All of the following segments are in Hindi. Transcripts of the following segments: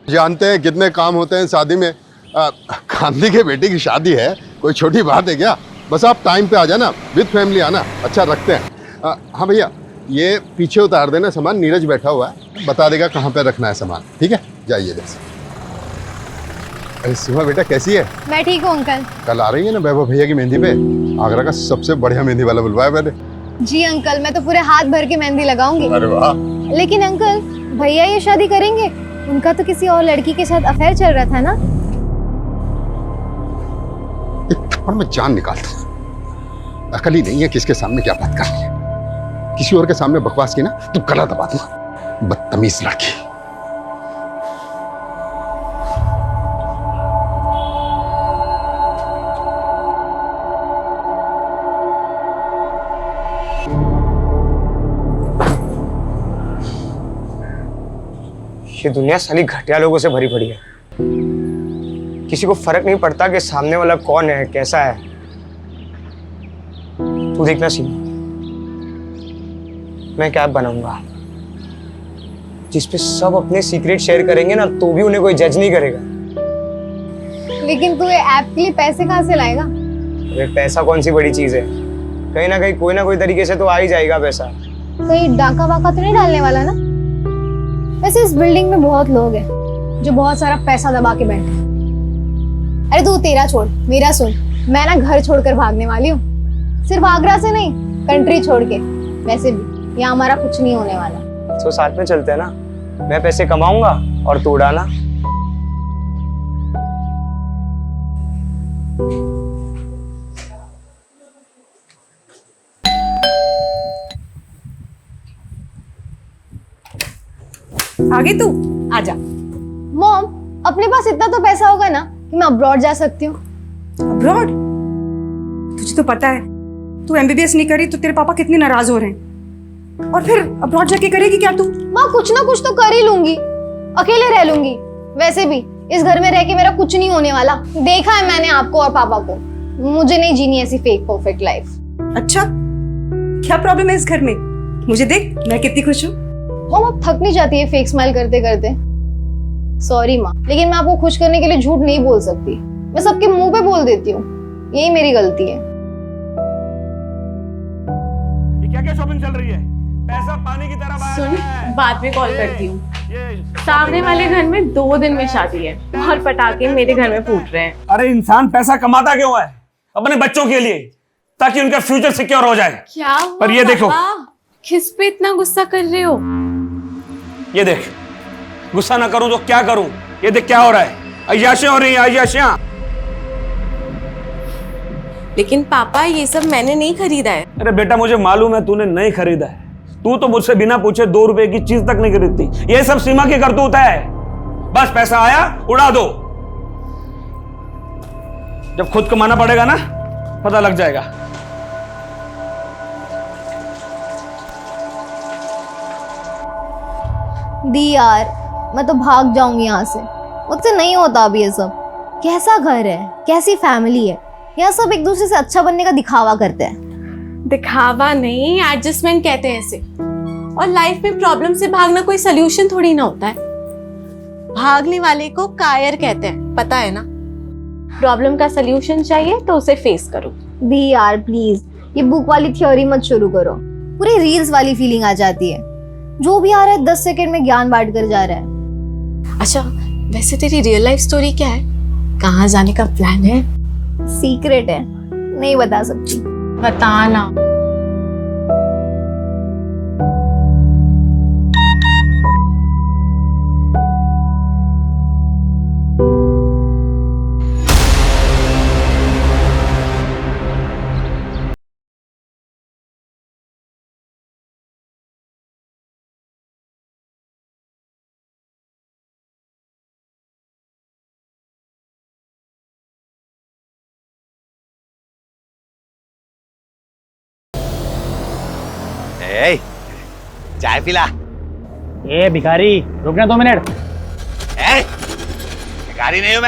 जानते हैं कितने काम होते हैं शादी में। गांधी के बेटे की शादी है, कोई छोटी बात है क्या? बस आप टाइम पे आ जाना, विद फैमिली आना, अच्छा रखते हैं। हाँ भैया, ये पीछे उतार देना सामान, नीरज बैठा हुआ है, बता देगा कहाँ पे रखना है सामान। ठीक है, जाइए बस। अरे सीमा बेटा कैसी है? मैं ठीक हूँ अंकल। कल आ रही है ना वैभव भैया की मेहंदी पे? आगरा का सबसे बढ़िया मेहंदी वाला बुलवाया मैंने। जी अंकल, मैं तो पूरे हाथ भर के मेहंदी लगाऊंगी। अरे वाह। लेकिन अंकल, भैया ये शादी करेंगे? उनका तो किसी और लड़की के साथ अफेयर चल रहा था ना? एक थप्पड़ में जान निकालता हूँ। अकल ही नहीं है किसके सामने क्या बात करनी है। किसी और के सामने बकवास की ना तो गला दबा दूंगा। बदतमीज लड़की। ये दुनिया साली घटिया लोगों से भरी पड़ी है। किसी को फर्क नहीं पड़ता कि सामने वाला कौन है, कैसा है। तू देखना सीमा, मैं कैब बनाऊंगा जिसपे सब अपने सीक्रेट शेयर करेंगे ना, तो भी उन्हें कोई जज नहीं करेगा। लेकिन तू ये ऐप के लिए पैसे कहाँ से लाएगा? अरे पैसा कौन सी बड़ी चीज है, कहीं ना कहीं कोई ना कोई तरीके से तो आ ही जाएगा पैसा। कहीं डाका वाका तो नहीं डालने वाला ना? वैसे इस बिल्डिंग में बहुत लोग हैं जो बहुत सारा पैसा दबा के बैठे हैं। अरे तू तेरा छोड़, मेरा सुन। मैं ना घर छोड़कर भागने वाली हूँ, सिर्फ आगरा से नहीं, कंट्री छोड़ के। वैसे भी यहाँ हमारा कुछ नहीं होने वाला। तो साथ में चलते हैं ना, मैं पैसे कमाऊंगा और तू उड़ाना। आगे तू आजा। मॉम, अपने पास इतना तो पैसा होगा ना कि मैं अब्रॉड जा सकती हूँ। अब्रॉड? तुझे तो पता है तू एमबीबीएस नहीं करी तो तेरे पापा कितने नाराज हो रहे हैं। और फिर अब्रॉड जाके करेगी क्या तू? माँ, कुछ ना कुछ तो कर ही लूंगी, अकेले रह लूंगी। वैसे भी इस घर में रह के मेरा कुछ नहीं होने वाला। देखा है मैंने आपको और पापा को। मुझे नहीं जीनी ऐसी फेक परफेक्ट लाइफ। अच्छा, क्या प्रॉब्लम है इस घर में? मुझे देख, मैं कितनी खुश हूँ। मॉम, अब थक नहीं जाती है फेक स्माइल करते करते? सॉरी माँ, लेकिन मैं आपको खुश करने के लिए झूठ नहीं बोल सकती। मैं सबके मुंह पे बोल देती हूँ, यही मेरी गलती है। ये क्या क्या शॉपिंग चल रही है? पैसा पानी की तरह बहा रहा है। सुन, बाद में कॉल करती हूँ। सामने वाले घर में 2 दिन में शादी है और पटाखे मेरे घर में फूट रहे हैं। अरे इंसान पैसा कमाता क्यों है? अपने बच्चों के लिए, ताकि उनका फ्यूचर सिक्योर हो जाए। क्या पर ये देखो, किस पे इतना गुस्सा कर रहे हो? ये देख, गुस्सा ना करूं तो क्या करूं? ये देख क्या हो रहा है, अय्याशियां हो रही हैं, अय्याशियां। लेकिन पापा, ये सब मैंने नहीं खरीदा है। अरे बेटा, मुझे मालूम है तूने नहीं खरीदा है। तू तो मुझसे बिना पूछे 2 रुपए की चीज तक नहीं खरीदती। ये सब सीमा की करतूत है। बस पैसा आया उड़ा दो। जब खुद कमाना पड़ेगा ना, पता लग जाएगा। दी यार, मैं तो भाग जाऊंगी यहाँ से। मुझसे नहीं होता अभी ये सब। कैसा घर है, कैसी फैमिली है, यहाँ सब एक दूसरे से अच्छा बनने का दिखावा करते हैं। दिखावा नहीं, एडजस्टमेंट कहते हैं इसे। और लाइफ में प्रॉब्लम से भागना कोई सोल्यूशन थोड़ी ना होता है। भागने वाले को कायर कहते हैं, पता है ना? प्रॉब्लम का सोल्यूशन चाहिए तो उसे फेस करो। दी यार प्लीज, ये बुक वाली थ्योरी मत शुरू करो। पूरी रील्स वाली फीलिंग आ जाती है। जो भी आ रहा है 10 सेकंड में ज्ञान बांट कर जा रहा है। अच्छा, वैसे तेरी रियल लाइफ स्टोरी क्या है? कहाँ जाने का प्लान है? सीक्रेट है, नहीं बता सकती। बताना। ए, चाय पिला। ए भिखारी, रुकना 2 मिनट। ए, भिखारी नहीं हूँ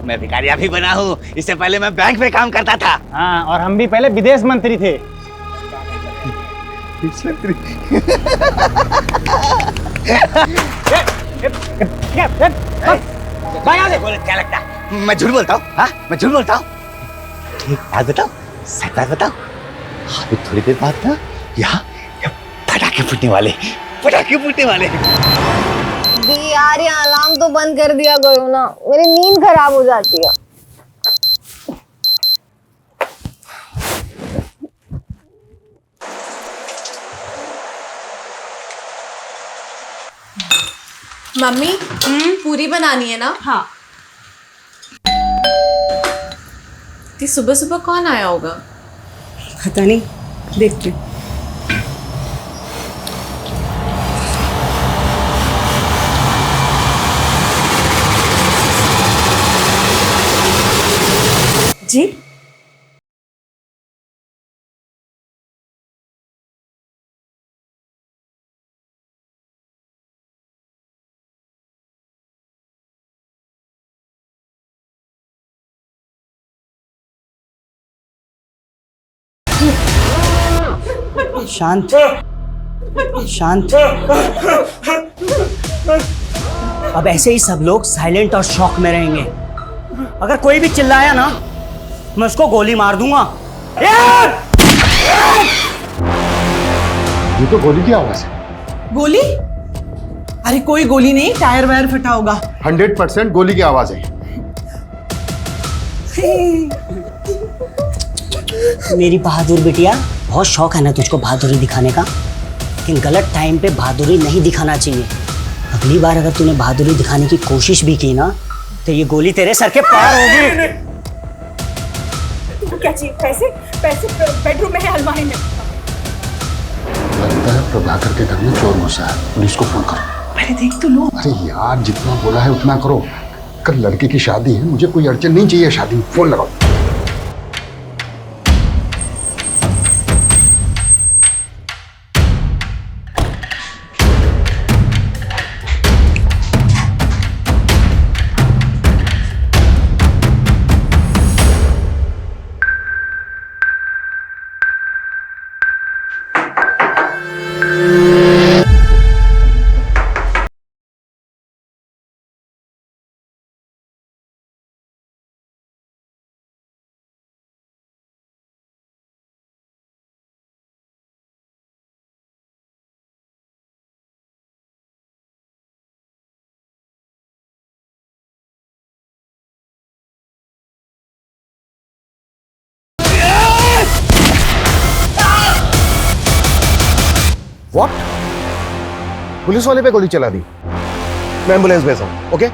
मैं भिखारी अभी बना हूँ। इससे पहले मैं बैंक में काम करता था। हाँ, और हम भी पहले विदेश मंत्री थे। क्या लगता है मैं झूठ बोलता हूँ? हाँ, मैं झूठ बोलता हूँ? एक बात बताओ, सच बात बताओ, अभी थोड़ी देर बाद ना यहाँ पटाखे फूटने वाले, पटाखे फूटने वाले। दी यार, ये अलार्म तो बंद कर दिया करो ना, मेरी नींद खराब हो जाती है। मम्मी पूरी बनानी है ना? हाँ। कि सुबह सुबह कौन आया होगा? पता नहीं, देखते। जी शांत शांत। अब ऐसे ही सब लोग साइलेंट और शॉक में रहेंगे। अगर कोई भी चिल्लाया ना, मैं उसको गोली मार दूंगा। ये तो गोली की आवाज है। गोली? अरे कोई गोली नहीं, टायर वायर फटा होगा। 100% गोली की आवाज है। मेरी बहादुर बिटिया, बहुत शौक है ना तुझको बहादुरी दिखाने का, लेकिन गलत टाइम पे बहादुरी नहीं दिखाना चाहिए। अगली बार अगर तूने बहादुरी दिखाने की कोशिश भी की ना, तो ये गोली तेरे सर के पार होगी। क्या चाहिए? पैसे? पैसे बेडरूम में है, अलमारी में। लगता है प्रभाकर के घर में चोर घुसा है, पुलिस को फोन करो। पहले देख तो लो। अरे यार, जितना बोला है उतना करो। कल लड़के की शादी है, मुझे कोई अड़चन नहीं चाहिए शादी में। फोन लगाओ। व्हाट? पुलिस वाले पे गोली चला दी? मैं एम्बुलेंस भेजा हूं, ओके?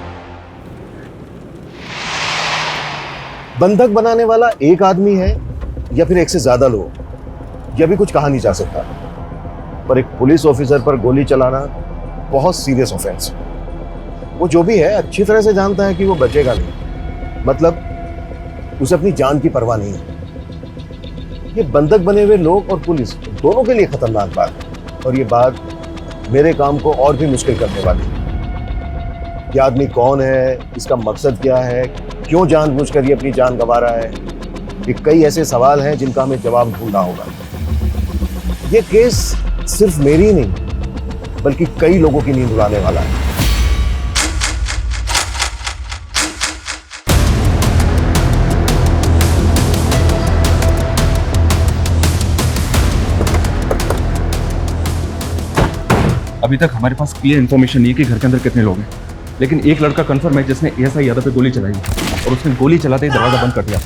बंधक बनाने वाला एक आदमी है या फिर एक से ज्यादा लोग, यह भी कुछ कहा नहीं जा सकता। पर एक पुलिस ऑफिसर पर गोली चलाना बहुत सीरियस ऑफेंस है। वो जो भी है अच्छी तरह से जानता है कि वो बचेगा नहीं, मतलब उसे अपनी जान की परवाह नहीं है। ये बंधक बने हुए लोग और पुलिस दोनों के लिए खतरनाक बात है, और ये बात मेरे काम को और भी मुश्किल करने वाली है। ये आदमी कौन है, इसका मकसद क्या है, क्यों जानबूझकर ये अपनी जान गंवा रहा है, ये कई ऐसे सवाल हैं जिनका हमें जवाब ढूंढना होगा। ये केस सिर्फ मेरी नहीं बल्कि कई लोगों की नींद उड़ाने वाला है। अभी तक हमारे पास क्लियर इन्फॉर्मेशन नहीं है कि घर के अंदर कितने लोग हैं, लेकिन एक लड़का कंफर्म है जिसने एएसआई यादव पे गोली चलाई और उसने गोली चलाते ही दरवाजा बंद कर दिया।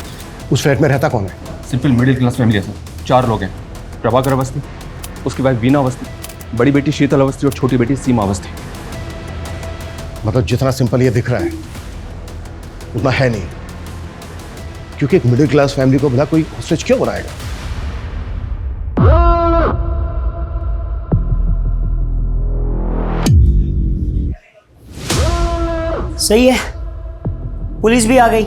उस फ्लैट में रहता कौन है? सिंपल मिडिल क्लास फैमिली है सर। 4 लोग हैं। प्रभाकर अवस्थी, उसकी वाइफ वीना अवस्थी, बड़ी बेटी शीतल अवस्थी और छोटी बेटी सीमा अवस्थी। मतलब जितना सिंपल ये दिख रहा है उतना है नहीं, क्योंकि एक मिडिल क्लास फैमिली को भला कोई हॉस्टेज क्यों बनाएगा? सही है, पुलिस भी आ गई।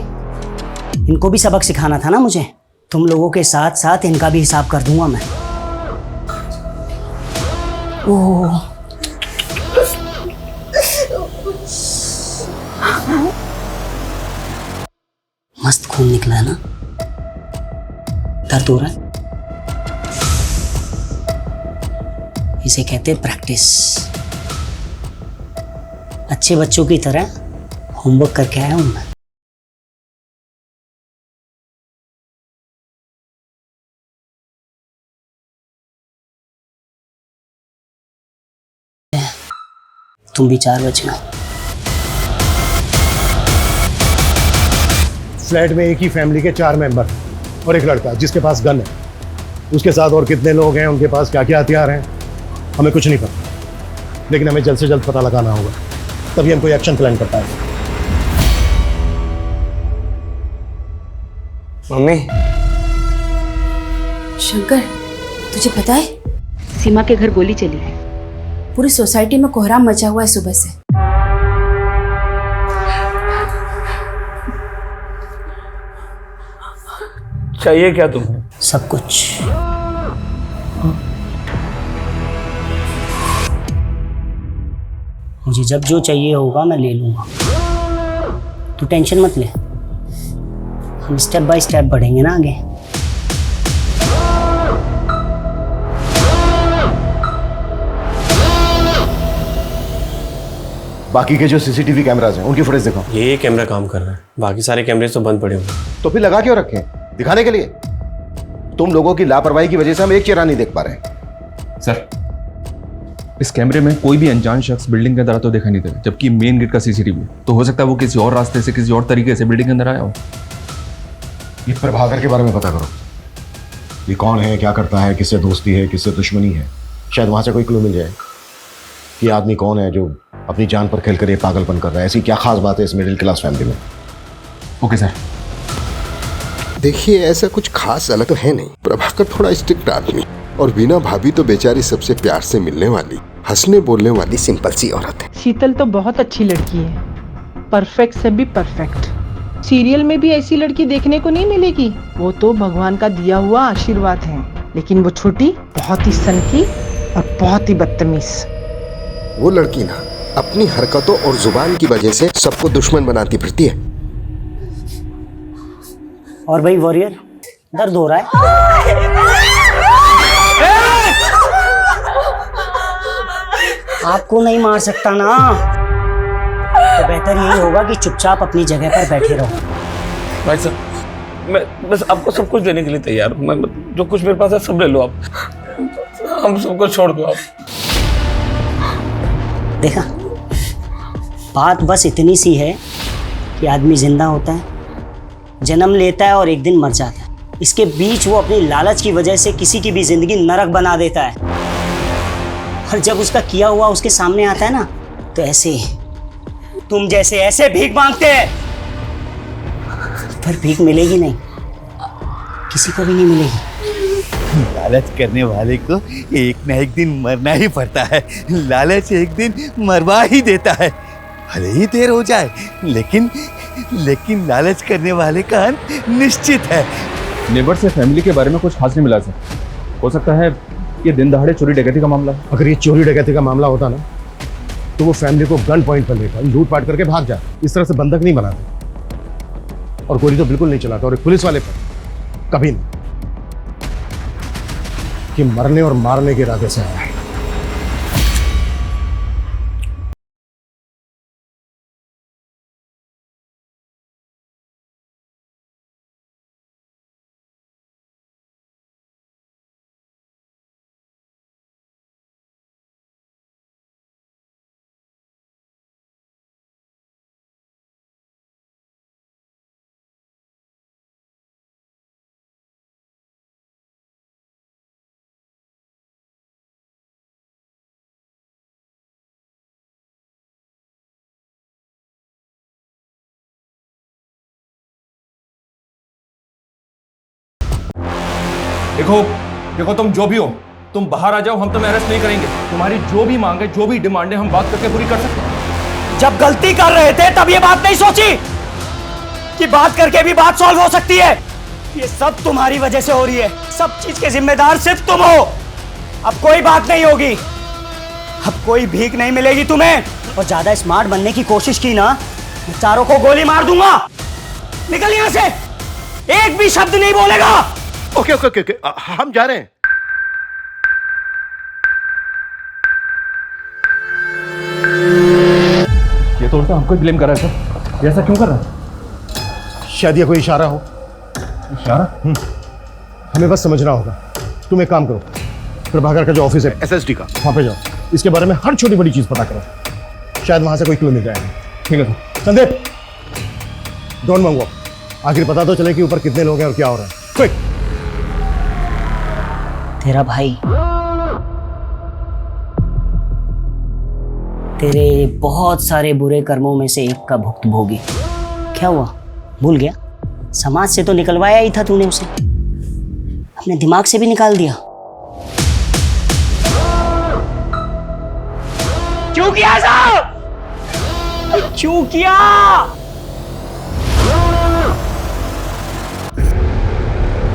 इनको भी सबक सिखाना था ना मुझे। तुम लोगों के साथ साथ इनका भी हिसाब कर दूंगा मैं। ओह, मस्त खून निकला है ना? दर्द हो रहा है? इसे कहते हैं प्रैक्टिस। अच्छे बच्चों की तरह होमवर्क करके आया हूँ मैं। तुम भी 4 बजे हो। फ्लैट में एक ही फैमिली के 4 मेंबर और एक लड़का जिसके पास गन है। उसके साथ और कितने लोग हैं, उनके पास क्या क्या हथियार हैं, हमें कुछ नहीं पता, लेकिन हमें जल्द से जल्द पता लगाना होगा, तभी हम कोई एक्शन प्लान कर पाएंगे। मम्मी, शंकर, तुझे पता है सीमा के घर गोली चली है। पूरी सोसाइटी में कोहराम मचा हुआ है सुबह से। चाहिए क्या तुम्हें? सब कुछ। मुझे जब जो चाहिए होगा मैं ले लूंगा, तू टेंशन मत ले। हम स्टेप बाय स्टेप बढ़ेंगे ना आगे। बाकी के जो सीसीटीवी कैमराज हैं उनकी फुटेज दिखाओ। ये कैमरा काम कर रहा है, बाकी सारे कैमरे तो बंद पड़े हुए। तो फिर लगा क्यों रखे हैं? दिखाने के लिए। तुम लोगों की लापरवाही की वजह से हम एक चेहरा नहीं देख पा रहे हैं। सर, इस कैमरे में कोई भी अनजान शख्स बिल्डिंग के अंदर तो दिखाई नहीं दे रहा, जबकि मेन गेट का सीसीटीवी तो हो सकता है वो किसी और रास्ते से, किसी और तरीके से बिल्डिंग के अंदर आया हो। ये प्रभाकर के बारे में पता करो, ये कौन है, क्या करता है, किससे दोस्ती है, किससे दुश्मनी है। शायद वहां से कोई क्लू मिल जाए कि आदमी कौन है जो अपनी जान पर खेलकर ये पागलपन कर रहा है। ऐसी क्या खास बात है इस मिडिल क्लास फैमिली में? Okay sir. देखिए, ऐसा कुछ खास अलग तो है नहीं। प्रभाकर थोड़ा स्ट्रिक्ट आदमी और वीना भाभी तो बेचारी सबसे प्यार से मिलने वाली, हंसने बोलने वाली सिंपल सी औरत है। शीतल तो बहुत अच्छी लड़की है, परफेक्ट से भी परफेक्ट। सीरियल में भी ऐसी लड़की देखने को नहीं मिलेगी। वो तो भगवान का दिया हुआ आशीर्वाद है। लेकिन वो छोटी बहुत ही सनकी और बहुत ही बदतमीज। वो लड़की ना अपनी हरकतों और जुबान की वजह से सबको दुश्मन बनाती फिरती है। और भाई वॉरियर, दर्द हो रहा है? आपको नहीं मार सकता ना, तो बेहतर यही होगा कि चुपचाप अपनी जगह पर बैठे रहो। भाई साहब, मैं बस आपको सब कुछ देने के लिए तैयार हूँ। मैं जो कुछ मेरे पास है सब ले लो आप, हम सबको छोड़ दो आप। देखा, बात बस इतनी सी है कि आदमी जिंदा होता है, जन्म लेता है और एक दिन मर जाता है। इसके बीच वो अपनी लालच की वजह से किसी की भी जिंदगी नरक बना देता है। और जब उसका किया हुआ उसके सामने आता है ना, तो ऐसे तुम जैसे ऐसे भीख मांगते हैं, पर भीख मिलेगी नहीं, किसी को भी नहीं मिलेगी। लालच करने वाले को एक ना एक दिन मरना ही पड़ता है। लालच एक दिन मरवा ही देता है, भले ही देर हो जाए, लेकिन लालच करने वाले का अंत निश्चित है। नेबर से फैमिली के बारे में कुछ खास नहीं मिला सर। हो सकता है ये दिन दहाड़े चोरी डकैती का मामला है। अगर ये चोरी डकैती का मामला होता ना, तो वो फैमिली को गन पॉइंट पर लेकर लूटपाट करके भाग जाते। इस तरह से बंधक नहीं बनाते। और गोली तो बिल्कुल नहीं चलाता, और एक पुलिस वाले पर कभी नहीं, कि मरने और मारने के इरादे से आया है। देखो तुम जो भी हो, तुम बाहर आ जाओ, हम तुम्हें अरेस्ट नहीं करेंगे। तुम्हारी जो भी मांग है, जो भी डिमांड है, हम बात करके पूरी कर सकते हैं। जब गलती कर रहे थे तब ये बात नहीं सोची कि बात करके भी बात सॉल्व हो सकती है। ये सब तुम्हारी वजह से हो रही है। सब चीज के जिम्मेदार सिर्फ तुम हो। अब कोई बात नहीं होगी, अब कोई भीख नहीं मिलेगी तुम्हें। और ज्यादा स्मार्ट बनने की कोशिश की ना, मैं चारों को गोली मार दूंगा। निकल यहां से, एक भी शब्द नहीं बोलेगा। ओके ओके ओके, हम जा रहे हैं। तो हमको ब्लेम कर रहा है सर, ऐसा क्यों कर रहा है? शायद ये कोई इशारा हो। इशारा? हमें बस समझना होगा। तुम एक काम करो, प्रभाकर का जो ऑफिस है एसएसडी का, वहाँ पे जाओ, इसके बारे में हर छोटी बड़ी चीज़ पता करो, शायद वहाँ से कोई क्लू मिल जाएगा। ठीक है सर। संदीप, डोंट मंगो, आखिर पता तो चले कि ऊपर कितने लोग हैं और क्या हो रहा है। क्विक। तेरा भाई तेरे बहुत सारे बुरे कर्मों में से एक का भुक्तभोगी। क्या हुआ, भूल गया? समाज से तो निकलवाया ही था तूने उसे, अपने दिमाग से भी निकाल दिया। क्यों किया साहब? क्यों किया?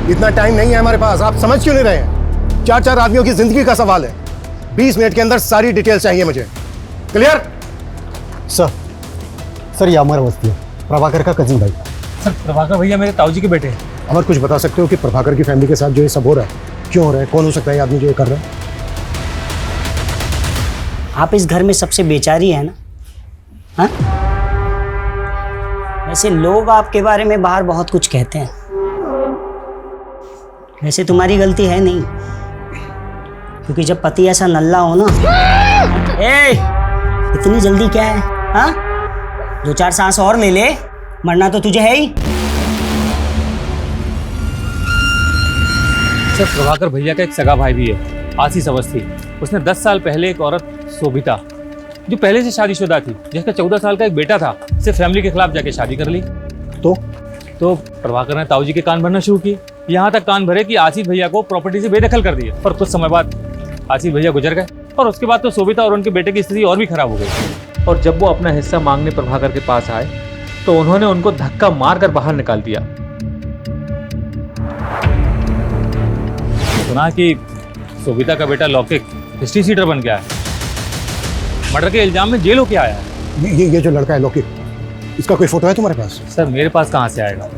इतना टाइम नहीं है हमारे पास, आप समझ क्यों नहीं रहे हैं? 4 आदमियों की जिंदगी का सवाल है, 20 मिनट के अंदर सारी डिटेल चाहिए मुझे। क्लियर? सर ये अमर अवस्थी है, प्रभाकर का कजिन भाई। सर प्रभाकर भैया मेरे ताऊजी के बेटे हैं। अमर, कुछ बता सकते हो कि प्रभाकर की फैमिली के साथ जो ये सब हो रहा है क्यों हो रहा है? कौन हो सकता है ये आदमी जो ये कर रहा है? आप इस घर में सबसे बेचारी है ना? हाँ? वैसे लोग आपके बारे में बाहर बहुत कुछ कहते हैं, वैसे तुम्हारी गलती है नहीं, क्योंकि जब पति ऐसा नल्ला हो ना। इतनी जल्दी क्या है? हाँ, 2-4 सांस और ले ले, मरना तो तुझे है ही। सर प्रभाकर भैया का एक सगा भाई भी है, आशीष अवस्थी। उसने 10 साल पहले एक औरत शोभिता, जो पहले से शादीशुदा थी, जिसका 14 साल का एक बेटा था, से फैमिली के खिलाफ जाके शादी कर ली। तो प्रभाकर ने ताऊजी के कान भरना शुरू किए, यहाँ तक कान भरे कि आशीष भैया को प्रॉपर्टी से बेदखल कर दिया। और कुछ समय बाद आशीष भैया गुजर गए, और उसके बाद तो शोभिता और उनके बेटे की स्थिति और भी खराब हो गई। और जब वो अपना हिस्सा मांगने प्रभाकर के पास आए तो उन्होंने उनको धक्का मारकर बाहर निकाल दिया। सुना कि शोभिता का बेटा लौकिक हिस्ट्री सीटर बन गया है, मर्डर के इल्जाम में जेल होके आया है। ये जो लड़का है लौकिक, इसका कोई फोटो है तुम्हारे पास? सर मेरे पास कहाँ से आएगा?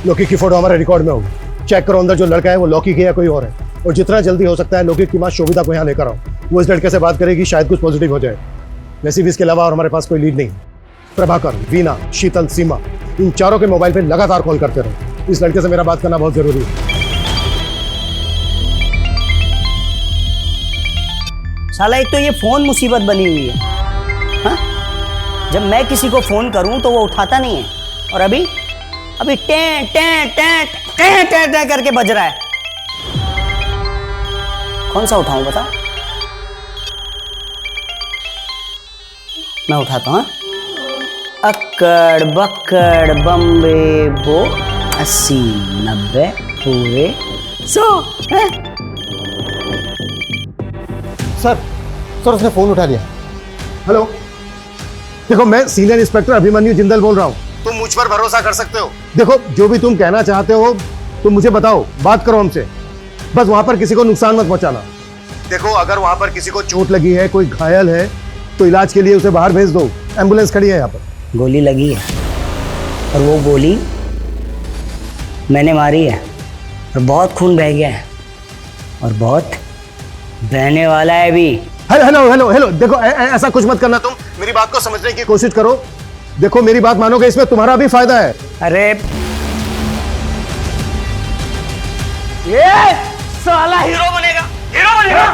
लौकिक की फोटो हमारे रिकॉर्ड में होगी, चेक करो अंदर जो लड़का है वो लौकिक है या कोई और है, और जितना जल्दी हो सकता है लौकिक की माँ शोभिता को यहाँ लेकर आओ। वो इस लड़के से बात करेगी, शायद कुछ पॉजिटिव हो जाए। वैसे भी इसके अलावा और हमारे पास कोई लीड नहीं। प्रभाकर, वीना, शीतल, सीमा, इन चारों के मोबाइल पे लगातार कॉल करते रहो। इस लड़के से मेरा बात करना बहुत जरूरी है। साला एक तो ये फोन मुसीबत बनी हुई है। हाँ? जब मैं किसी को फोन करूं तो वो उठाता नहीं है, और अभी टें टें टें टें टें टें करके बज रहा है। कौन सा उठाऊं बता? मैं उठाता हूँ। अक्कड़ बक्कड़ बम्बे बो 80 90 पूरे 100। सर उसने फोन उठा लिया। हेलो, देखो मैं सीनियर इंस्पेक्टर अभिमन्यु जिंदल बोल रहा हूँ। तुम मुझ पर भरोसा कर सकते हो। देखो जो भी तुम कहना चाहते हो तुम मुझे बताओ, बात करो हमसे, बस वहां पर किसी को नुकसान मत पहुंचाना। देखो अगर वहां पर किसी को चोट लगी है, कोई घायल है, तो इलाज के लिए उसे बाहर भेज दो, एम्बुलेंस खड़ी है यहाँ पर। गोली लगी है, और वो गोली मैंने मारी है, और बहुत खून बह गया है, और बहुत बहने वाला है भी। हेलो हेलो हेलो, देखो ऐसा कुछ मत करना, तुम मेरी बात को समझने की कोशिश करो। देखो मेरी बात मानोगे, इसमें तुम्हारा भी फायदा है। अरे ये साला हीरो बनेगा, हीरो बनेगा,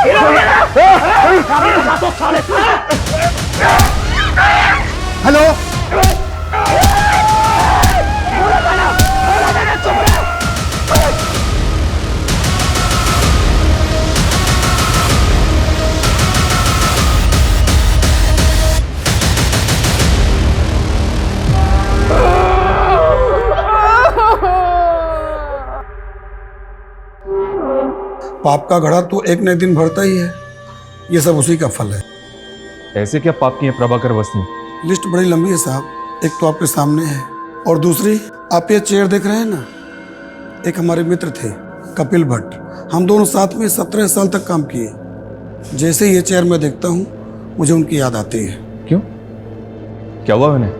हीरो बनेगा। हेलो पाप का घड़ा तो एक न एक दिन भरता ही है, ये सब उसी का फल है। ऐसे क्या पाप किए प्रभाकर अवस्थी? लिस्ट बड़ी लंबी है साहब, एक तो आपके सामने है, और दूसरी आप ये चेयर देख रहे हैं ना, एक हमारे मित्र थे कपिल भट्ट, हम दोनों साथ में 17 साल तक काम किए। जैसे ये चेयर मैं देखता हूँ मुझे उनकी याद आती है। क्यों, क्या हुआ उन्हें?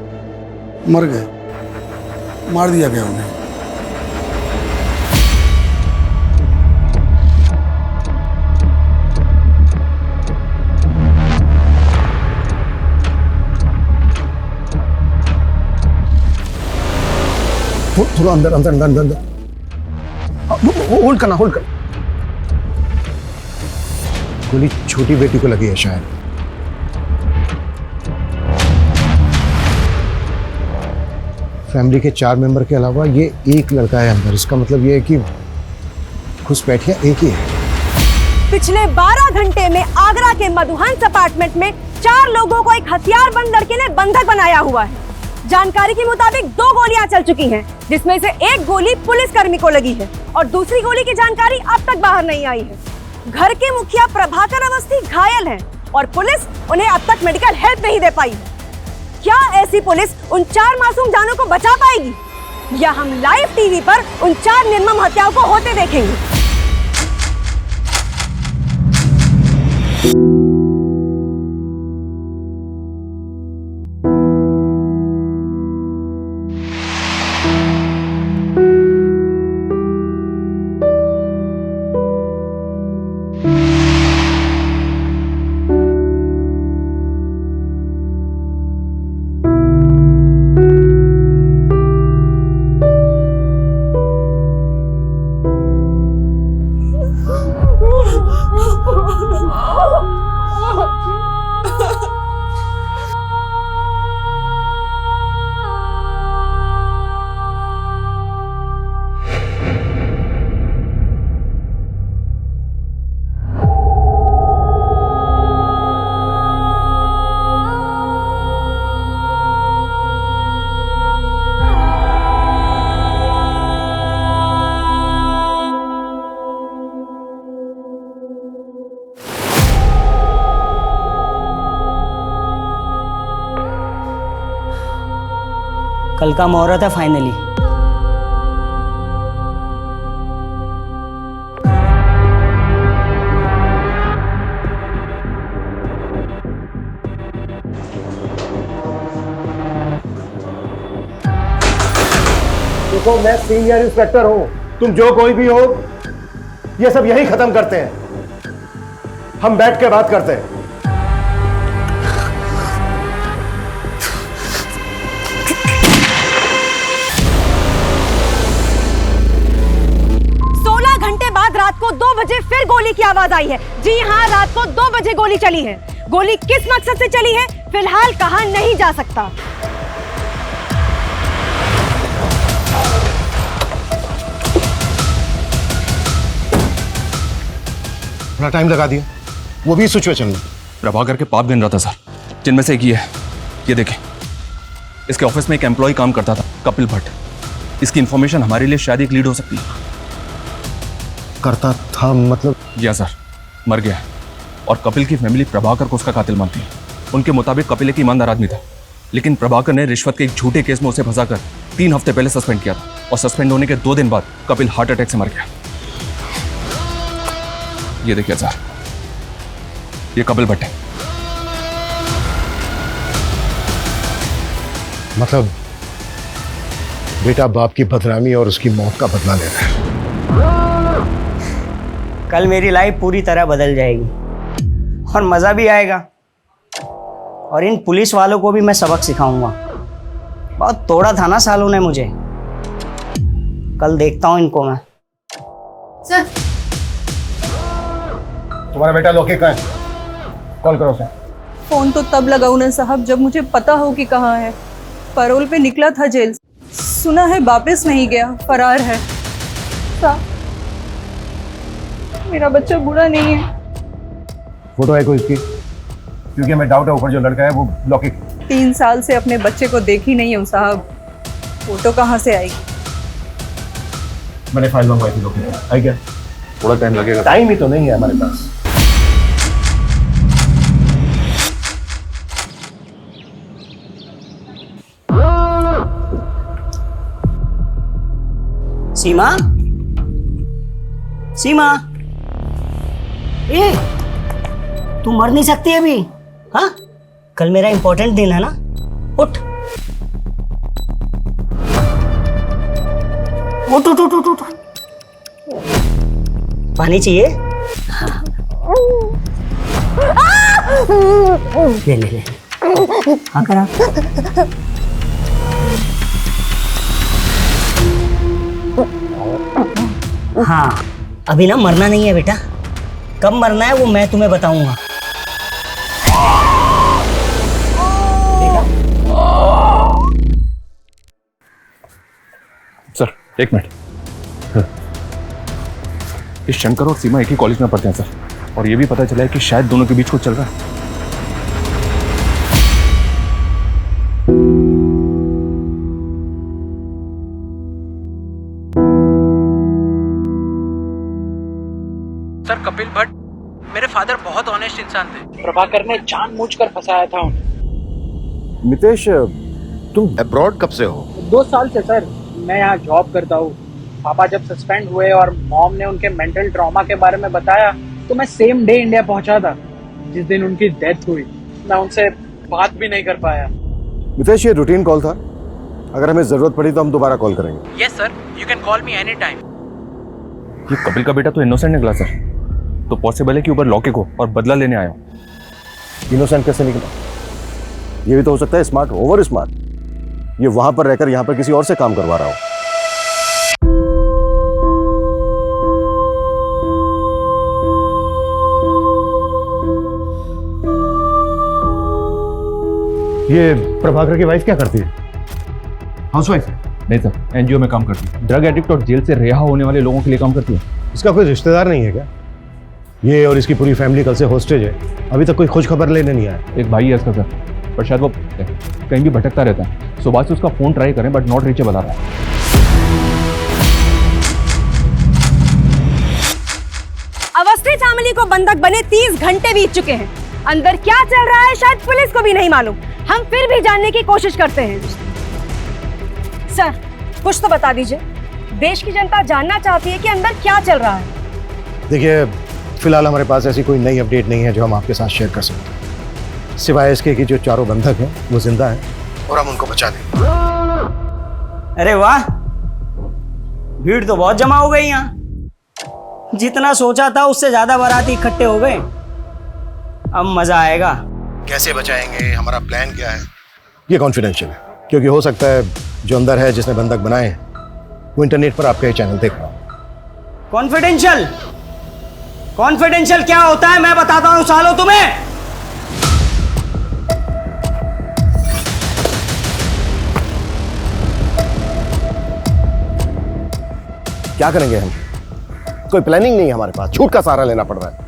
मर गए, मार दिया गया उन्हें। थोड़ा अंदर अंदर अंदर अंदर, अंदर। होल्ड करना, होल्ड कर। गोली छोटी बेटी को लगी है शायद। फैमिली के 4 मेंबर के अलावा ये एक लड़का है अंदर। इसका मतलब ये है कि घुसपैठिया एक ही है। पिछले 12 घंटे में आगरा के मधुहंस अपार्टमेंट में 4 लोगों को एक हथियारबंद लड़के ने बंधक बनाया हुआ है। जानकारी के मुताबिक 2 गोलियां चल चुकी हैं, जिसमें से एक गोली पुलिसकर्मी को लगी है और दूसरी गोली की जानकारी अब तक बाहर नहीं आई है। घर के मुखिया प्रभाकर अवस्थी घायल हैं और पुलिस उन्हें अब तक मेडिकल हेल्प नहीं दे पाई है। क्या ऐसी पुलिस उन 4 मासूम जानों को बचा पाएगी, या हम लाइव टीवी पर उन 4 निर्मम हत्याओं को होते देखेंगे? कल का मुहूर्त है फाइनली। देखो, मैं सीनियर इंस्पेक्टर हूं, तुम जो कोई भी हो, ये सब यही खत्म करते हैं। हम बैठ के बात करते हैं। 16 घंटे बाद रात को 2 बजे फिर गोली की आवाज आई है। जी हाँ, रात को 2 बजे गोली चली है। गोली किस मकसद से चली है फिलहाल कहा नहीं जा सकता। बड़ा टाइम लगा दिया, वो भी सिचुएशन में। प्रभाकर के पाप गिन रहा था सर, जिनमें से एक ये है। ये देखें, इसके ऑफिस में एक एम्प्लॉय काम करता था, कपिल भट्ट। इसकी इंफॉर्मेशन हमारे लिए शायद एक लीड हो सकती है। करता था मतलब? या सर, मर गया है और कपिल की फैमिली प्रभाकर को उसका कातिल मानती है। उनके मुताबिक कपिल एक ईमानदार आदमी था, लेकिन प्रभाकर ने रिश्वत के एक झूठे केस में उसे फंसाकर 3 हफ्ते पहले सस्पेंड किया था और सस्पेंड होने के 2 दिन बाद कपिल हार्ट अटैक से मर गया। ये देखिए सर, ये कपिल भट्ट है। मतलब बेटा बाप की बदनामी और उसकी मौत का बदला ले रहा है। कल मेरी लाइफ पूरी तरह बदल जाएगी और मज़ा भी आएगा, और इन पुलिस वालों को भी मैं सबक सिखाऊंगा। बहुत तोड़ा था ना सालों ने मुझे, कल देखता हूँ इनको मैं। सर, तुम्हारा बेटा लोके कहाँ है? कॉल करो उसे। फोन तो तब लगाऊं ना साहब जब मुझे पता हो कि कहाँ है। पैरोल पे निकला था जेल, सुना है वापस नहीं गया, फरार है। साहब, मेरा बच्चा बुरा नहीं है। फोटो है कोई इसकी? क्योंकि मैं डाउट है ऊपर जो लड़का है वो लोके। 3 साल से अपने बच्चे को देखी नहीं हूँ साहब, फोटो कहाँ से आएगी? मैंने फाइल मंगवाई थी लोके। आई क्या? थोड़ा टाइम लगेगा। टाइम ही तो नहीं है हमारे पास। सीमा, सीमा, ए, तू मर नहीं सकती अभी? हाँ, कल मेरा इंपॉर्टेंट दिन है ना, उठ उठ उठ उठ उठ उठ। पानी चाहिए? ले ले ले, हाँ करा। हाँ, अभी ना मरना नहीं है बेटा। कब मरना है वो मैं तुम्हें बताऊंगा। सर एक मिनट। इस शंकर और सीमा एक ही कॉलेज में पढ़ते हैं सर, और ये भी पता चला है कि शायद दोनों के बीच कुछ चल रहा है। सर कपिल भट्ट मेरे फादर बहुत ऑनेस्ट इंसान थे। प्रभाकर ने जानबूझकर फंसाया था उन्हें। मितेश, तुम अब्रॉड कब से हो? 2 साल से सर मैं यहाँ जॉब करता हूँ। पापा जब सस्पेंड हुए और मॉम ने उनके मेंटल ट्रॉमा के बारे में बताया तो मैं सेम डे इंडिया पहुंचा था जिस दिन उनकी डेथ हुई। मैं उनसे बात भी नहीं कर पाया। मितेश, ये रूटीन कॉल था। अगर हमें जरूरत पड़ी तो हम दोबारा कॉल करेंगे। Yes sir, you can call me any time. ये कपिल का बेटा तो इनोसेंट निकला सर, तो पॉसिबल है कि ऊपर लॉकेट हो और बदला लेने आया हो। इनोसेंट कैसे निकला? ये भी तो हो सकता है स्मार्ट, ओवर स्मार्ट। ये वहां पर रहकर यहाँ पर किसी और से काम करवा रहा हो। ये प्रभाकर की वाइफ क्या करती है? हाउसवाइफ है? नहीं सर, एनजीओ में काम करती है। ड्रग एडिक्ट और जेल से रिहा होने वाले लोगों के लिए काम करती है। इसका कोई रिश्तेदार नहीं है क्या? ये और इसकी पूरी फैमिली कल से हॉस्टेज है। अभी तक कोई खोज खबर लेने नहीं आया। एक भाई है इसका सर, पर शायद वो कहीं भी भटकता रहता है। सुबह से उसका फोन ट्राई करें बट नॉट रीचेबल आ रहा है। अवस्थी फैमिली को बंधक बने 30 घंटे बीत चुके हैं। अंदर क्या चल रहा है शायद पुलिस को भी नहीं मालूम। हम फिर भी जानने की कोशिश करते हैं। सर, कुछ तो बता दीजिए। देश की जनता जानना चाहती है कि अंदर क्या चल रहा है। देखिए, फिलहाल हमारे पास ऐसी कोई नई अपडेट नहीं है जो हम आपके साथ शेयर कर सकते हैं, सिवाय इसके कि जो चारों बंधक हैं वो जिंदा हैं और हम उनको बचा लेंगे। अरे वाह, भीड़ तो बहुत जमा हो गई यहाँ। जितना सोचा था उससे ज्यादा बाराती इकट्ठे हो गए। अब मजा आएगा। कैसे बचाएंगे, हमारा प्लान क्या है, ये कॉन्फिडेंशियल है, क्योंकि हो सकता है जो अंदर है जिसने बंधक बनाए हैं वो इंटरनेट पर आपका ये चैनल देख रहा हो। कॉन्फिडेंशियल? कॉन्फिडेंशियल क्या होता है मैं बताता हूं सालों तुम्हें। क्या करेंगे हम? कोई प्लानिंग नहीं है हमारे पास। झूठ का सहारा लेना पड़ रहा है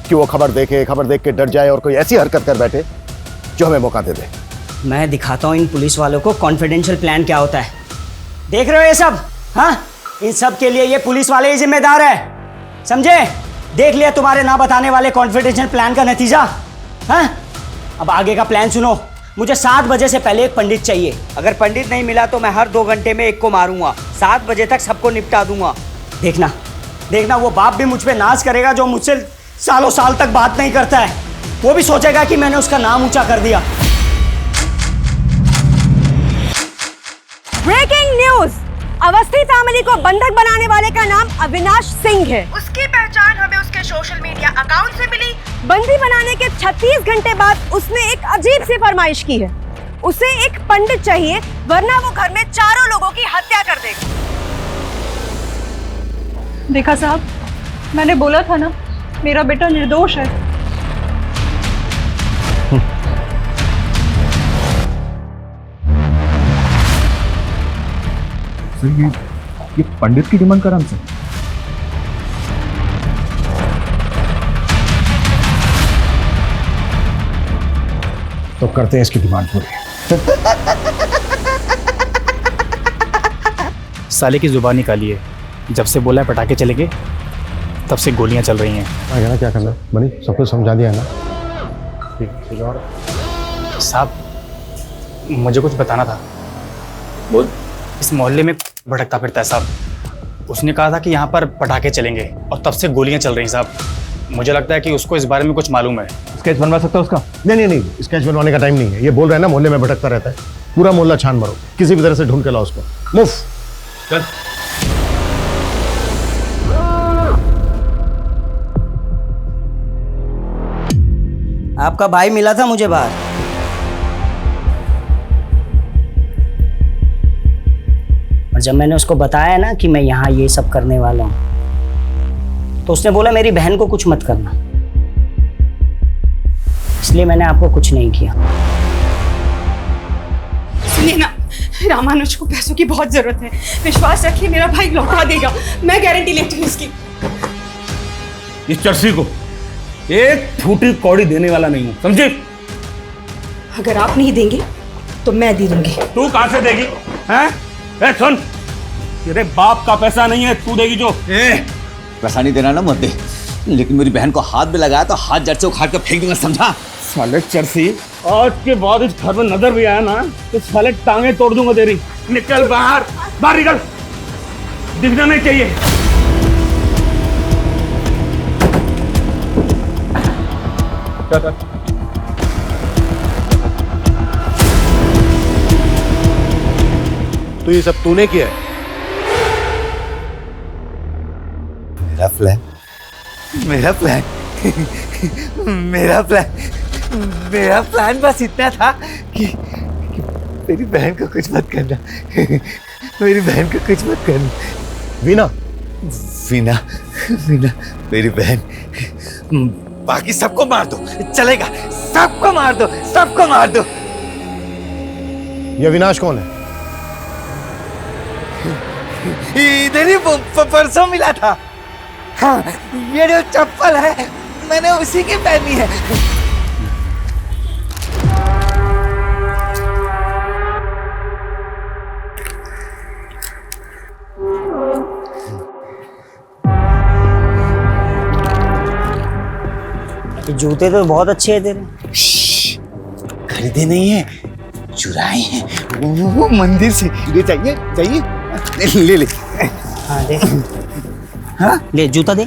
कि वो खबर देख के डर जाए और कोई ऐसी हरकत कर बैठे जो हमें मौका दे दे। मैं दिखाता हूं इन पुलिस वालों को कॉन्फिडेंशियल प्लान क्या होता है। देख रहे हो ये सब? हाँ, इन सब के लिए ये पुलिस वाले ही जिम्मेदार है, समझे? देख लिया तुम्हारे ना बताने वाले कॉन्फिडेंशियल प्लान का नतीजा। हाँ, अब आगे का प्लान सुनो। मुझे 7 बजे से पहले एक पंडित चाहिए। अगर पंडित नहीं मिला तो मैं हर 2 घंटे में एक को मारूंगा। 7 बजे तक सबको निपटा दूंगा। देखना देखना, वो बाप भी मुझ पे नाज करेगा जो मुझसे सालों साल तक बात नहीं करता है। वो भी सोचेगा कि मैंने उसका नाम ऊंचा कर दिया। Breaking news! अवस्थी फैमिली को बंधक बनाने वाले का नाम अविनाश सिंह है। उसकी पहचान हमें उसके सोशल मीडिया अकाउंट से मिली। बंदी बनाने के 36 घंटे बाद उसने एक अजीब सी फरमाइश की है। उसे एक पंडित चाहिए वरना वो घर में चारों लोगों की हत्या कर देगा। देखा साहब, मैंने बोला था ना, मेरा बेटा निर्दोष है। सर ये पंडित की डिमांड कर हमसे। तो करते हैं इसकी डिमांड पूरी। साले की जुबान निकाली है। जब से बोला है पटाखे चलेंगे तब से गोलियां चल रही हैं। आगे ना क्या करना है बनी, सब कुछ समझा दिया ना। ठीक और साहब, मुझे कुछ बताना था। बोल। इस मोहल्ले में भटकता फिरता है साहब। उसने कहा था कि यहाँ पर पटाखे चलेंगे और तब से गोलियां चल रही हैं साहब। मुझे लगता है कि उसको इस बारे में कुछ मालूम है। स्केच बनवा सकता है उसका? नहीं, स्केच बनवाने का टाइम नहीं है। ये बोल रहा है ना मोहल्ले में भटकता रहता है। पूरा मोहल्ला छान मारो, किसी भी तरह से ढूंढ के लाओ उसको। मुफ चल। आपका भाई मिला था मुझे बाहर। और जब मैंने उसको बताया ना कि मैं यहाँ ये सब करने वाला हूँ, तो उसने बोला मेरी बहन को कुछ मत करना, इसलिए मैंने आपको कुछ नहीं किया। सुनिए ना, रामानुज को पैसों की बहुत जरूरत है, विश्वास रखिए मेरा भाई लौटा देगा, मैं गारंटी लेती हूँ इसकी। इस चर्सी को एक फूटी कौड़ी देने वाला नहीं हूं, समझे? अगर आप नहीं देंगे तो मैं दे दूंगी। तू कहां से देगी? हैं? ए सुन, तेरे बाप का पैसा नहीं है, तू देगी जो। पैसा नहीं देना ना मत दे, लेकिन मेरी बहन को हाथ में लगाया तो हाथ जड़ से उखाड़ कर फेंक दूंगा, समझा? साले चर्सी, आज के बाद इस घर में नजर भी आया ना तो साले टांगे तोड़ दूंगा तेरी। निकल बाहर, बाहर निकल, दिखना नहीं चाहिए। तो ये सब तूने किया है? मेरा प्लान, मेरा प्लान, मेरा प्लान, मेरा प्लान बस इतना था कि मेरी बहन को कुछ मत करना, मेरी बहन को कुछ मत करना। वीना, वीना, वीना मेरी बहन, बाकी सबको मार दो, चलेगा, सबको मार दो, सबको मार दो। ये अविनाश कौन है? इधर ही परसों मिला था। हाँ, ये जो चप्पल है मैंने उसी की पहनी है। जूते तो बहुत अच्छे हैं तेरे। खरीदे नहीं है, चुराए हैं, वो मंदिर से। ये चाहिए, चाहिए? ले ले। हाँ दे। हाँ ले, जूता दे।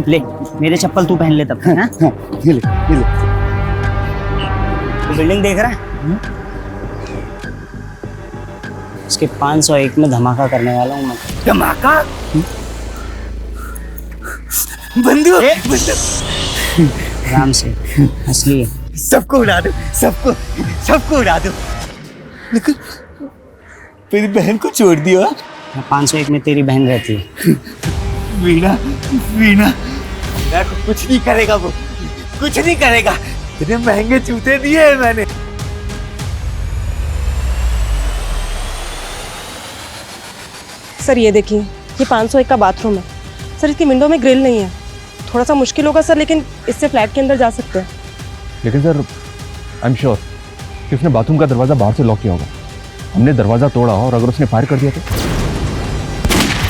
ले, मेरे चप्पल तू पहन ले तब तक। हाँ ये ले, ये ले। तो बिल्डिंग देख रहा है? इसके 501 में धमाका करने वाला हूँ मैं। धमाका? बंदूक? आराम से, असली है। सबको उड़ा दो, सबको, सबको उड़ा दो। लेकिन मेरी बहन को छोड़ दिया। 501 में तेरी बहन रहती है। वीणा, वीणा, वीणा को कुछ नहीं करेगा वो, कुछ नहीं करेगा। इतने महंगे जूते दिए हैं मैंने। सर ये देखिए, ये 501 का बाथरूम है सर, इसकी विंडो में ग्रिल नहीं है, थोड़ा सा मुश्किल होगा सर, लेकिन इससे फ्लैट के अंदर जा सकते हैं। लेकिन सर, आई एम श्योर कि उसने बाथरूम का दरवाजा बाहर से लॉक किया होगा। हमने दरवाजा तोड़ा और अगर उसने फायर कर दिया तो?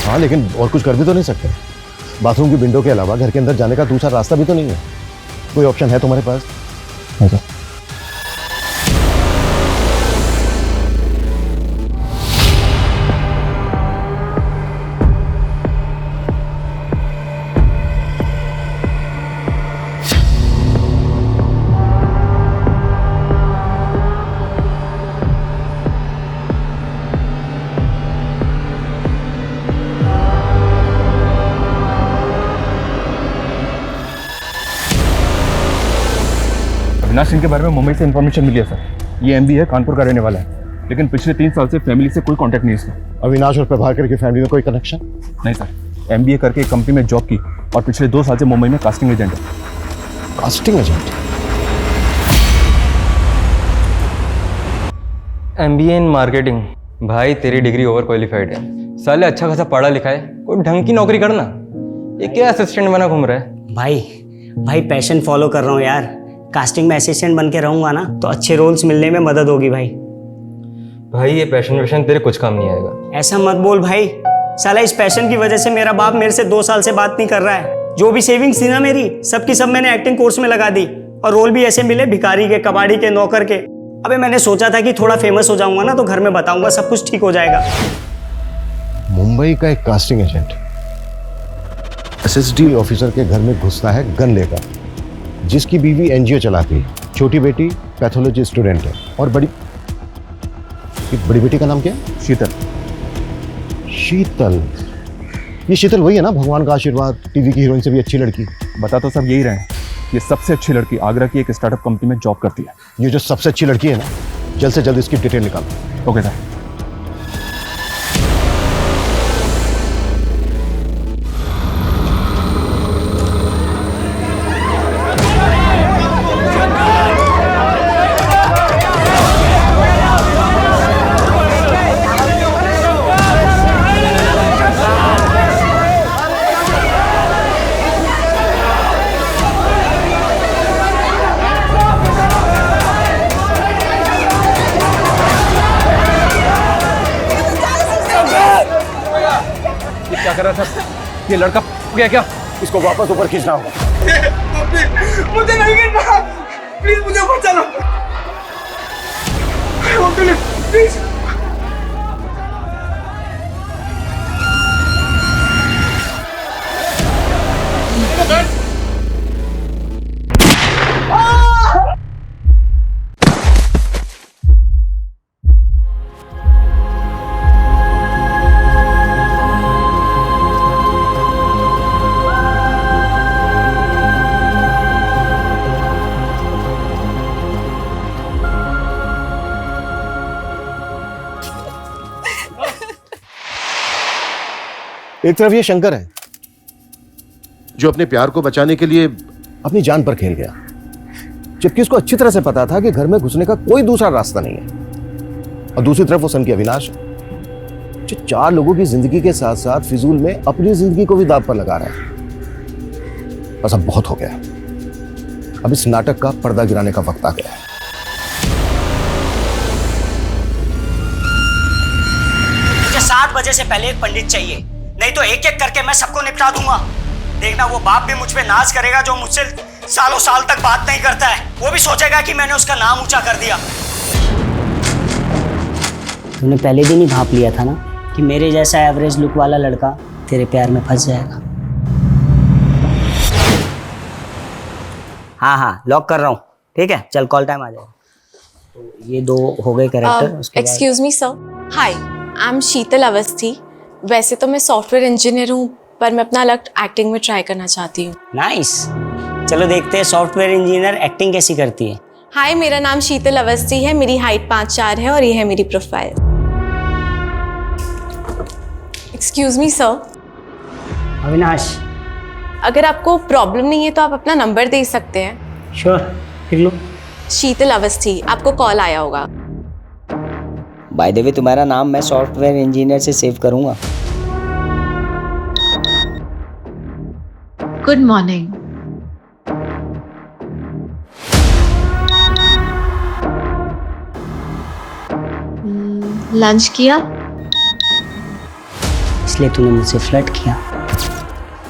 हाँ, लेकिन और कुछ कर भी तो नहीं सकते। बाथरूम की विंडो के अलावा घर के अंदर जाने का दूसरा रास्ता भी तो नहीं है। कोई ऑप्शन है तुम्हारे पास? है सर। अविनाश सिंह के बारे में मुंबई से इन्फॉर्मेशन मिली है सर। ये एमबी है, कानपुर का रहने वाला है, लेकिन पिछले 3 साल से फैमिली से कोई कांटेक्ट नहीं है इसका। अविनाश और प्रभाकर की फैमिली में कोई कनेक्शन? नहीं सर, एमबीए करके एक कंपनी में जॉब की और पिछले 2 साल से मुंबई में कास्टिंग एजेंट है। Casting agent? MBA in marketing. भाई तेरी डिग्री ओवर क्वालिफाइड है, साले अच्छा खासा पढ़ा लिखा है, कोई ढंग की नौकरी करना। ये क्या असिस्टेंट बना घूम रहा है? भाई पैशन फॉलो कर रहा हूँ यार। कास्टिंग में असिस्टेंट बन के रहूंगा ना तो अच्छे रोल्स मिलने में मदद होगी भाई। भाई ये पैशन तेरे कुछ काम नहीं आएगा। ऐसा मत बोल भाई, साला इस पैशन की वजह से मेरा बाप मेरे से 2 साल से बात नहीं कर रहा है। जो भी सेविंग्स थी ना मेरी, सब की सब मैंने एक्टिंग कोर्स में लगा दी और रोल भी ऐसे मिले, भिखारी के, कबाड़ी के, नौकर के। अबे मैंने सोचा था कि थोड़ा फेमस हो जाऊंगा ना तो घर में बताऊंगा, सब कुछ ठीक हो जाएगा। मुंबई का एक कास्टिंग एजेंट एसएसडी ऑफिसर के घर में घुसता है गन लेकर, जिसकी बीवी एनजीओ चलाती है, छोटी बेटी पैथोलॉजी स्टूडेंट है और बड़ी बेटी का नाम क्या है? शीतल। शीतल, ये शीतल वही है ना, भगवान का आशीर्वाद, टीवी की हीरोइन से भी अच्छी लड़की। बता तो सब यही रहे हैं, ये सबसे अच्छी लड़की आगरा की एक स्टार्टअप कंपनी में जॉब करती है। ये जो सबसे अच्छी लड़की है ना, जल्द से जल्द इसकी डिटेल निकालो। Okay sir. साहब, ये लड़का गया क्या? इसको वापस ऊपर खींचना होगा। मुझे नहीं गिरना, प्लीज मुझे ऊपर चलो। प्लीज। एक तरफ ये शंकर है जो अपने प्यार को बचाने के लिए अपनी जान पर खेल गया, जबकि उसको अच्छी तरह से पता था कि घर में घुसने का कोई दूसरा रास्ता नहीं है। और दूसरी तरफ वो सन की अविनाश है जो 4 लोगों की जिंदगी के साथ साथ फिजूल में अपनी जिंदगी को भी दांव पर लगा रहा है। बस अब बहुत हो गया, अब इस नाटक का पर्दा गिराने का वक्त आ गया है। मुझे 7 बजे से पहले एक पंडित चाहिए, नहीं तो एक एक करके मैं सबको निपटा दूंगा। देखना वो बाप भी मुझ पे नाज करेगा जो मुझसे सालों साल तक बात नहीं करता है। वो भी सोचेगा कि मैंने उसका नाम ऊंचा कर दिया। तूने पहले दिन ही भाप लिया था ना कि मेरे जैसा एवरेज लुक वाला लड़का तेरे प्यार में फंस जाएगा। हाँ लॉक कर रहा हूँ, ठीक है? चल कॉल टाइम आ जाएगा। तो ये 2 हो गए character. Excuse me sir, hi, I am Sheetal Awasthi. वैसे तो मैं सॉफ्टवेयर इंजीनियर हूँ, पर मैं अपना लक एक्टिंग में ट्राई करना चाहती हूँ। नाइस, चलो देखते हैं सॉफ्टवेयर इंजीनियर एक्टिंग कैसी करती है। हाय, मेरा नाम शीतल अवस्थी है, मेरी हाइट 5'4" है और ये है मेरी profile. Excuse me sir. Avinash, अगर आपको प्रॉब्लम नहीं है तो आप अपना नंबर दे सकते हैं। श्योर, लिख लो। शीतल अवस्थी, आपको कॉल आया होगा। बाय द वे तुम्हारा नाम मैं सॉफ्टवेयर इंजीनियर से सेव करूंगा। Good morning. लंच किया? इसलिए तूने मुझसे फ्लर्ट किया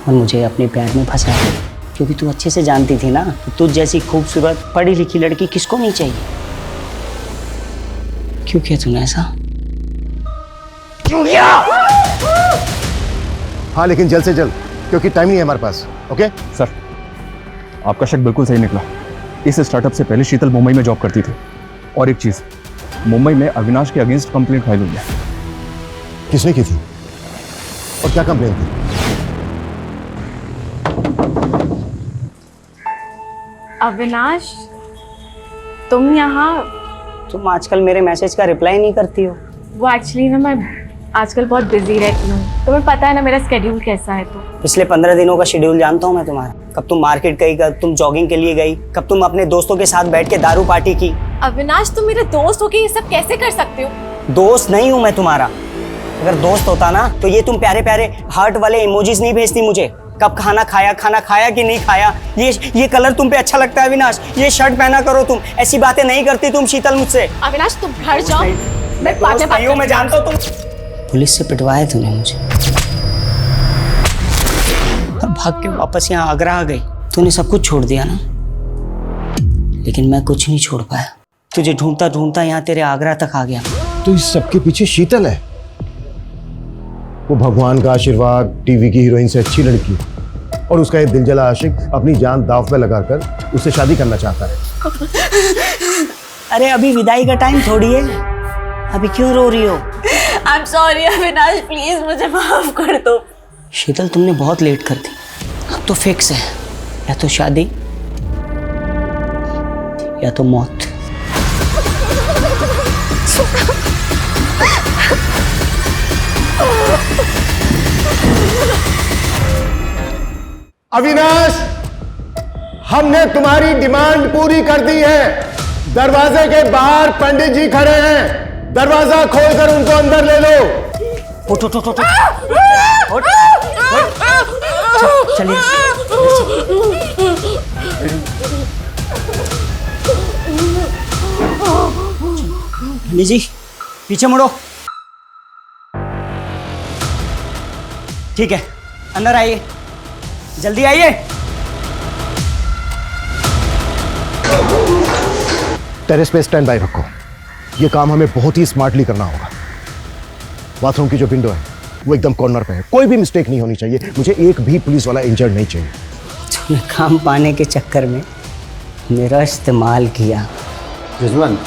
और मुझे अपने प्यार में फंसाया, क्योंकि तू अच्छे से जानती थी ना कि तुझ जैसी खूबसूरत पढ़ी लिखी लड़की किसको नहीं चाहिए। क्यों किया तूने ऐसा? क्यों किया? हाँ, लेकिन जल्द से जल्द, क्योंकि टाइम नहीं है हमारे पास। ओके सर, आपका शक बिल्कुल सही निकला। इस स्टार्टअप से पहले शीतल मुंबई में जॉब करती थी। और एक चीज, मुंबई में अविनाश के अगेंस्ट कंप्लेंट फाइल हुई है। किसने की थी और क्या कंप्लेंट थी? अविनाश, तुम यहाँ? तुम आजकल मेरे मैसेज का रिप्लाई नहीं करती हो। वो एक्चुअली ना मैं आजकल बहुत बिजी रहती हूँ, तुम्हें पता है ना मेरा स्केड्यूल कैसा है। तो पिछले 15 दिनों का शेड्यूल जानता हूँ मैं तुम्हारा। कब तुम मार्केट गई, कब तुम जॉगिंग के लिए गई, कब तुम अपने दोस्तों के साथ बैठ के दारू पार्टी की। अविनाश, तुम मेरे दोस्त हो के ये सब कैसे कर सकते हो? दोस्त नहीं हूँ मैं तुम्हारा। अगर दोस्त होता ना तो ये तुम प्यारे प्यारे हार्ट वाले इमोजीज नहीं भेजती मुझे। कब खाना खाया कि नहीं खाया, ये कलर तुम पे अच्छा लगता है अविनाश, ये शर्ट पहना करो तुम, ऐसी बातें नहीं करती तुम शीतल मुझसे। अविनाश, तुम घर जाओ, मैं बाद में बात मैं जानता हूँ। तुम पुलिस से पिटवाया तूने मुझे और भाग के वापस यहाँ आगरा आ गई। तूने सब कुछ छोड़ दिया ना, लेकिन मैं कुछ नहीं छोड़ पाया। तुझे ढूंढता ढूंढता यहाँ तेरे आगरा तक आ गया। तो इस सबके पीछे शीतल है, वो भगवान का आशीर्वाद, टीवी की हीरोइन से अच्छी लड़की, और उसका एक दिलजला आशिक अपनी जान दांव पे लगाकर उससे शादी करना चाहता है। अरे अभी विदाई का टाइम थोड़ी है, अभी क्यों रो रही हो? I am sorry Avinash, please मुझे माफ कर दो। शीतल, तुमने बहुत लेट कर दी। अब तो फिक्स है, या तो शादी या तो मौत। अविनाश, हमने तुम्हारी डिमांड पूरी कर दी है। दरवाजे के बाहर पंडित जी खड़े हैं, दरवाजा खोलकर उनको अंदर ले लो। उठ उठ उठ उठ उठ। चलिए। जी पीछे मुड़ो। ठीक है, अंदर आइए, जल्दी आइए। टेरेस पे स्टैंड बाय रखो, ये काम हमें बहुत ही स्मार्टली करना होगा। बाथरूम की जो विंडो है वो एकदम कॉर्नर पे है, कोई भी मिस्टेक नहीं होनी चाहिए। मुझे एक भी पुलिस वाला इंजर्ड नहीं चाहिए। तूने काम पाने के चक्कर में मेरा इस्तेमाल किया। रिजवान,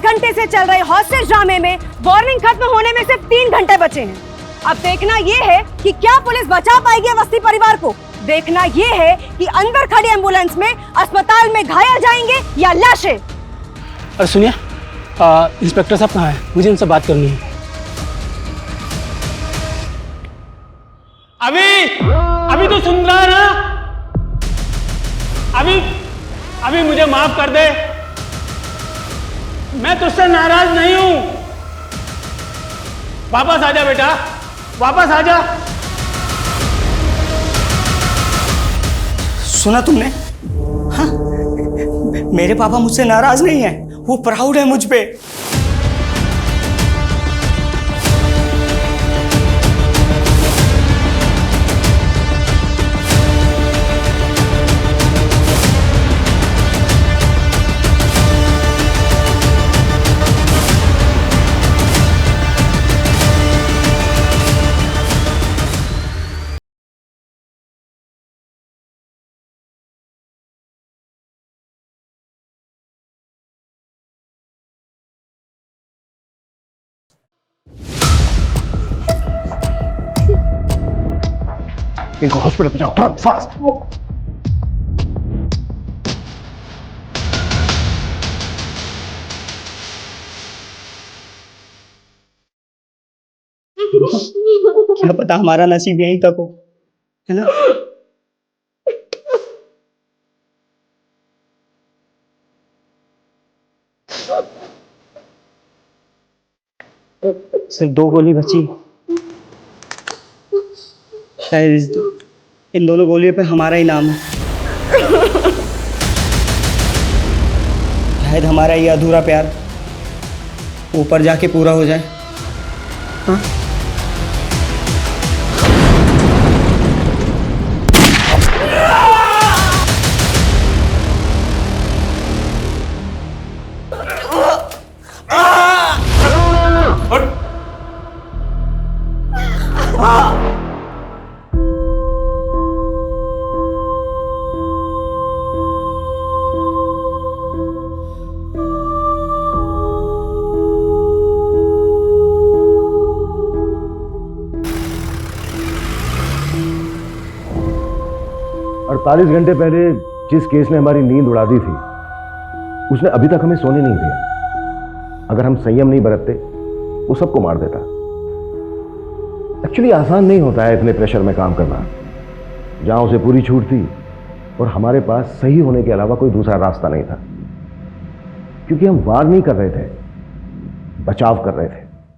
घंटे से चल रहे हॉस्टेज ड्रामे में वार्निंग खत्म होने में सिर्फ 3 घंटे बचे हैं। अब देखना ये है कि क्या पुलिस बचा पाएगी अवस्थी परिवार को। देखना ये है कि अंदर खड़ी एम्बुलेंस में अस्पताल में घायल जाएंगे या लाशें। अरे सुनिए, इंस्पेक्टर साहब कहाँ हैं? मुझे उनसे बात करनी है। अभी तो सुन रहा है ना? अभी मुझे माफ कर दे, मैं तुझसे नाराज नहीं हूं। वापस आजा बेटा, वापस आजा। सुना तुमने? हाँ? मेरे पापा मुझसे नाराज नहीं है, वो प्राउड है मुझ पे। इनको हॉस्पिटल पहुंचाओ, तुरंत, फास्ट। क्या पता हमारा नसीब यहीं तक हो, है ना? सिर्फ 2 गोली बची। शायद इन दोनों गोलियों पे हमारा ही नाम है। शायद हमारा ये अधूरा प्यार ऊपर जाके पूरा हो जाए। हाँ? अड़तालीस घंटे पहले जिस केस ने हमारी नींद उड़ा दी थी, उसने अभी तक हमें सोने नहीं दिया। अगर हम संयम नहीं बरतते, वो सबको मार देता। एक्चुअली आसान नहीं होता है इतने प्रेशर में काम करना। जहां उसे पूरी छूट थी और हमारे पास सही होने के अलावा कोई दूसरा रास्ता नहीं था, क्योंकि हम वार नहीं कर रहे थे, बचाव कर रहे थे।